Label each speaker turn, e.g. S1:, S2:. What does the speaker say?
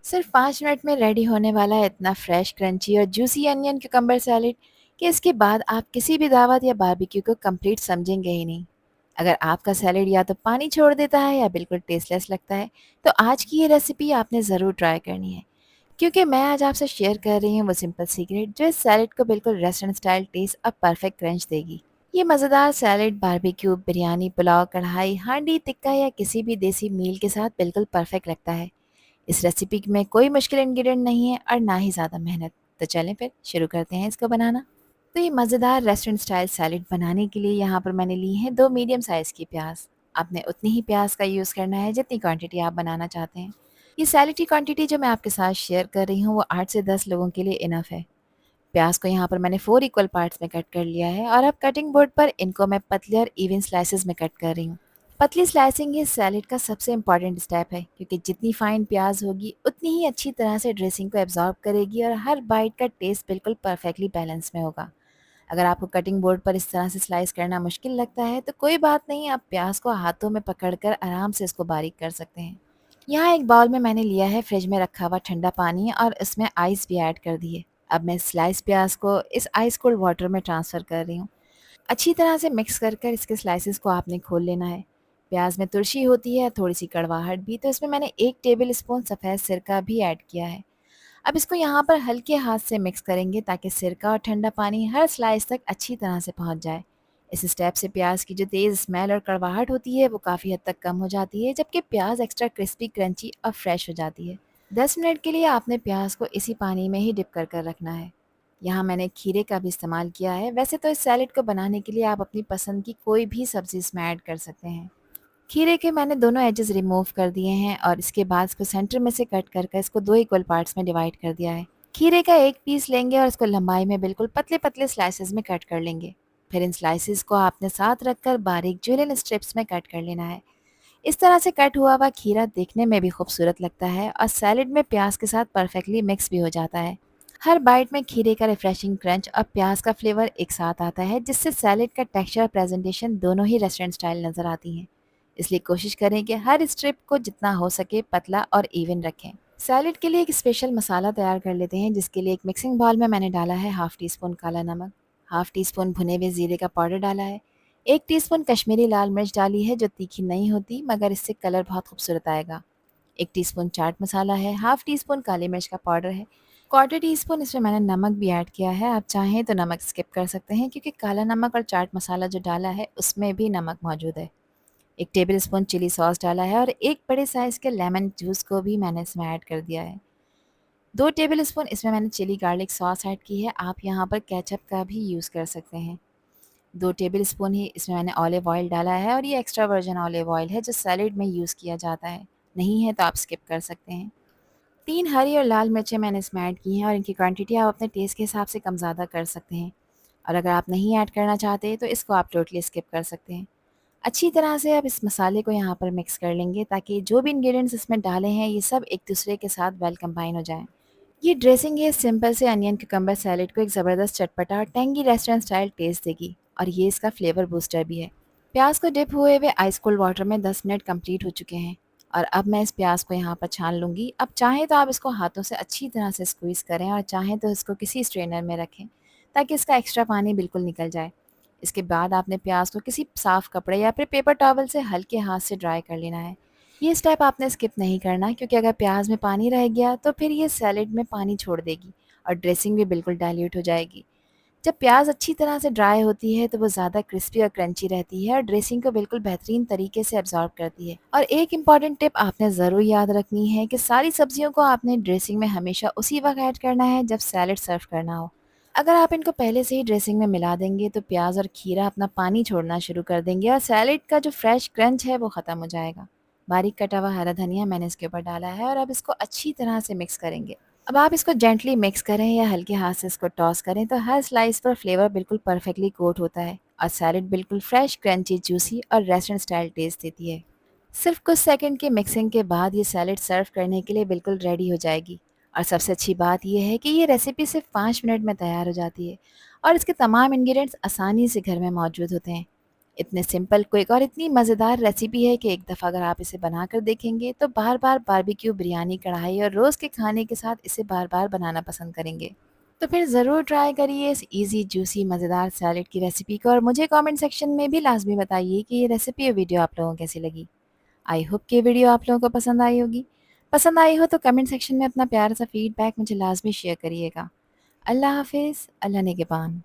S1: सिर्फ 5 मिनट में रेडी होने वाला है इतना फ्रेश, क्रंची और जूसी अनियन क्यूकम्बर सैलेड कि इसके बाद आप किसी भी दावत या बारबेक्यू को कंप्लीट समझेंगे ही नहीं। अगर आपका सैलेड या तो पानी छोड़ देता है या बिल्कुल टेस्टलेस लगता है, तो आज की ये रेसिपी आपने ज़रूर ट्राई करनी है, क्योंकि मैं आज आपसे शेयर कर रही हूँ वो सिंपल सीक्रेट जो इस सैलेड को बिल्कुल रेस्टोरेंट स्टाइल टेस्ट और परफेक्ट क्रंच देगी। ये मज़ेदार सैलेड बारबेक्यू, बिरयानी, पुलाव, कढ़ाई, हांडी, टिक्का या किसी भी देसी मील के साथ बिल्कुल परफेक्ट लगता है। इस रेसिपी में कोई मुश्किल इंग्रेडिएंट नहीं है और ना ही ज़्यादा मेहनत। तो चलें फिर शुरू करते हैं इसको बनाना। तो ये मज़ेदार रेस्टोरेंट स्टाइल सैलेड बनाने के लिए यहाँ पर मैंने ली हैं 2 मीडियम साइज़ की प्याज। आपने उतनी ही प्याज का यूज़ करना है जितनी क्वांटिटी आप बनाना चाहते हैं। ये सैलेड की क्वांटिटी जो मैं आपके साथ शेयर कर रही हूँ वो 8 से 10 लोगों के लिए इनफ है। प्याज को यहाँ पर मैंने 4 इक्वल पार्ट्स में कट कर लिया है और अब कटिंग बोर्ड पर इनको मैं पतले और इवन स्लाइसेस में कट कर रही हूँ। पतली स्लाइसिंग ये सैलेड का सबसे इम्पॉर्टेंट स्टेप है, क्योंकि जितनी फाइन प्याज होगी उतनी ही अच्छी तरह से ड्रेसिंग को एब्जॉर्ब करेगी और हर बाइट का टेस्ट बिल्कुल परफेक्टली बैलेंस में होगा। अगर आपको कटिंग बोर्ड पर इस तरह से स्लाइस करना मुश्किल लगता है तो कोई बात नहीं, आप प्याज को हाथों में पकड़कर आराम से इसको बारीक कर सकते हैं। यहाँ एक बाउल में मैंने लिया है फ्रिज में रखा हुआ ठंडा पानी और इसमें आइस भी ऐड कर दी है। अब मैं स्लाइस प्याज को इस आइस कोल्ड वाटर में ट्रांसफ़र कर रही हूँ। अच्छी तरह से मिक्स कर कर इसके स्लाइसेस को आपने खोल लेना है। प्याज में तुलसी होती है, थोड़ी सी कड़वाहट भी, तो इसमें मैंने 1 टेबल स्पून सफ़ेद सिरका भी ऐड किया है। अब इसको यहाँ पर हल्के हाथ से मिक्स करेंगे ताकि सिरका और ठंडा पानी हर स्लाइस तक अच्छी तरह से पहुँच जाए। इस स्टेप से प्याज की जो तेज़ स्मेल और कड़वाहट होती है वो काफ़ी हद तक कम हो जाती है, जबकि प्याज एक्स्ट्रा क्रिस्पी, क्रंची और फ्रेश हो जाती है। 10 मिनट के लिए आपने प्याज को इसी पानी में ही डिप कर कर रखना है। यहाँ मैंने खीरे का भी इस्तेमाल किया है। वैसे तो इस सैलेड को बनाने के लिए आप अपनी पसंद की कोई भी सब्ज़ी इसमें ऐड कर सकते हैं। खीरे के मैंने दोनों एजेस रिमूव कर दिए हैं और इसके बाद इसको सेंटर में से कट कर इसको 2 इक्वल पार्ट्स में डिवाइड कर दिया है। खीरे का एक पीस लेंगे और इसको लंबाई में बिल्कुल पतले-पतले स्लाइसेस में कट कर लेंगे। फिर इन स्लाइसेस को आपने साथ रखकर बारीक जुलियन स्ट्रिप्स में कट कर लेना है। इस तरह से कट हुआ हुआ खीरा देखने में भी खूबसूरत लगता है और सैलेड में प्याज के साथ परफेक्टली मिक्स भी हो जाता है। हर बाइट में खीरे का रिफ्रेशिंग क्रंच और प्याज का फ्लेवर एक साथ आता है, जिससे सैलेड का टेक्सचर और प्रेजेंटेशन दोनों ही रेस्टोरेंट स्टाइल नज़र आती हैं। इसलिए कोशिश करें कि हर स्ट्रिप को जितना हो सके पतला और इवन रखें। सैलेड के लिए एक स्पेशल मसाला तैयार कर लेते हैं, जिसके लिए एक मिक्सिंग बाउल में मैंने डाला है हाफ़ टी स्पून काला नमक, हाफ़ टी स्पून भुने हुए ज़ीरे का पाउडर डाला है, 1 टीस्पून कश्मीरी लाल मिर्च डाली है जो तीखी नहीं होती मगर इससे कलर बहुत खूबसूरत आएगा। 1 टीस्पून चाट मसाला है, हाफ़ टी स्पून काली मिर्च का पाउडर है, क्वार्टर टी स्पून इसमें मैंने नमक भी ऐड किया है। आप चाहें तो नमक स्किप कर सकते हैं, क्योंकि काला नमक और चाट मसाला जो डाला है उसमें भी नमक मौजूद है। 1 टेबल स्पून चिली सॉस डाला है और 1 बड़े साइज़ के लेमन जूस को भी मैंने इसमें ऐड कर दिया है। 2 टेबल स्पून इसमें मैंने चिली गार्लिक सॉस ऐड की है, आप यहाँ पर केचप का भी यूज़ कर सकते हैं। 2 टेबल स्पून ही इसमें मैंने ऑलिव ऑयल डाला है और ये एक्स्ट्रा वर्जिन ऑलिव ऑयल है जो सैलेड में यूज़ किया जाता है। नहीं है तो आप स्किप कर सकते हैं। 3 हरी और लाल मिर्चें मैंने इसमें ऐड की हैं और इनकी क्वांटिटी आप अपने टेस्ट के हिसाब से कम ज़्यादा कर सकते हैं। और अगर आप नहीं ऐड करना चाहते तो इसको आप टोटली स्किप कर सकते हैं। अच्छी तरह से आप इस मसाले को यहाँ पर मिक्स कर लेंगे ताकि जो भी इंग्रेडिएंट्स इसमें डाले हैं ये सब एक दूसरे के साथ वेल कंबाइन हो जाएँ। ये ड्रेसिंग है सिंपल से अनियन क्यूकम्बर सैलेड को एक ज़बरदस्त चटपटा और टेंगी रेस्टोरेंट स्टाइल टेस्ट देगी और ये इसका फ्लेवर बूस्टर भी है। प्याज को डिप हुए हुए आइस कोल्ड वाटर में 10 मिनट कंप्लीट हो चुके हैं और अब मैं इस प्याज को यहाँ पर छान लूँगी। अब चाहें तो आप इसको हाथों से अच्छी तरह से स्क्वीज़ करें और चाहें तो इसको किसी स्ट्रेनर में रखें ताकि इसका एक्स्ट्रा पानी बिल्कुल निकल जाए। इसके बाद आपने प्याज को किसी साफ़ कपड़े या फिर पेपर टॉवल से हल्के हाथ से ड्राई कर लेना है। ये स्टेप आपने स्किप नहीं करना, क्योंकि अगर प्याज में पानी रह गया तो फिर ये सैलेड में पानी छोड़ देगी और ड्रेसिंग भी बिल्कुल डाइल्यूट हो जाएगी। जब प्याज अच्छी तरह से ड्राई होती है तो वो ज़्यादा क्रिस्पी और क्रंची रहती है और ड्रेसिंग को बिल्कुल बेहतरीन तरीके से एब्जॉर्ब करती है। और एक इम्पॉर्टेंट टिप आपने ज़रूर याद रखनी है कि सारी सब्जियों को आपने ड्रेसिंग में हमेशा उसी वक्त ऐड करना है जब सैलेड सर्व करना हो। अगर आप इनको पहले से ही ड्रेसिंग में मिला देंगे तो प्याज और खीरा अपना पानी छोड़ना शुरू कर देंगे और सैलेड का जो फ्रेश क्रंच है वो ख़त्म हो जाएगा। बारीक कटा हुआ हरा धनिया मैंने इसके ऊपर डाला है और अब इसको अच्छी तरह से मिक्स करेंगे। अब आप इसको जेंटली मिक्स करें या हल्के हाथ से इसको टॉस करें तो हर स्लाइस पर फ्लेवर बिल्कुल परफेक्टली कोट होता है और सैलेड बिल्कुल फ्रेश, क्रंची, जूसी और रेस्टोरेंट स्टाइल टेस्ट देती है। सिर्फ कुछ सेकंड की मिक्सिंग के बाद ये सैलेड सर्व करने के लिए बिल्कुल रेडी हो जाएगी। और सबसे अच्छी बात यह है कि ये रेसिपी सिर्फ 5 मिनट में तैयार हो जाती है और इसके तमाम इंग्रेडिएंट्स आसानी से घर में मौजूद होते हैं। इतने सिंपल, क्विक और इतनी मज़ेदार रेसिपी है कि एक दफ़ा अगर आप इसे बनाकर देखेंगे तो बार-बार बारबेक्यू, बिरयानी, कढ़ाई और रोज़ के खाने के साथ इसे बार-बार बनाना पसंद करेंगे। तो फिर ज़रूर ट्राई करिए इस ईज़ी, जूसी, मज़ेदार सैलेड की रेसिपी को और मुझे कमेंट सेक्शन में भी लाज़मी बताइए कि ये रेसिपी और वीडियो आप लोगों को कैसी लगी। आई होप कि ये वीडियो आप लोगों को पसंद आई होगी। पसंद आई हो तो कमेंट सेक्शन में अपना प्यारा सा फीडबैक मुझे लाज़मी शेयर करिएगा। अल्लाह हाफ़िज़, अल्लाह निगहबान।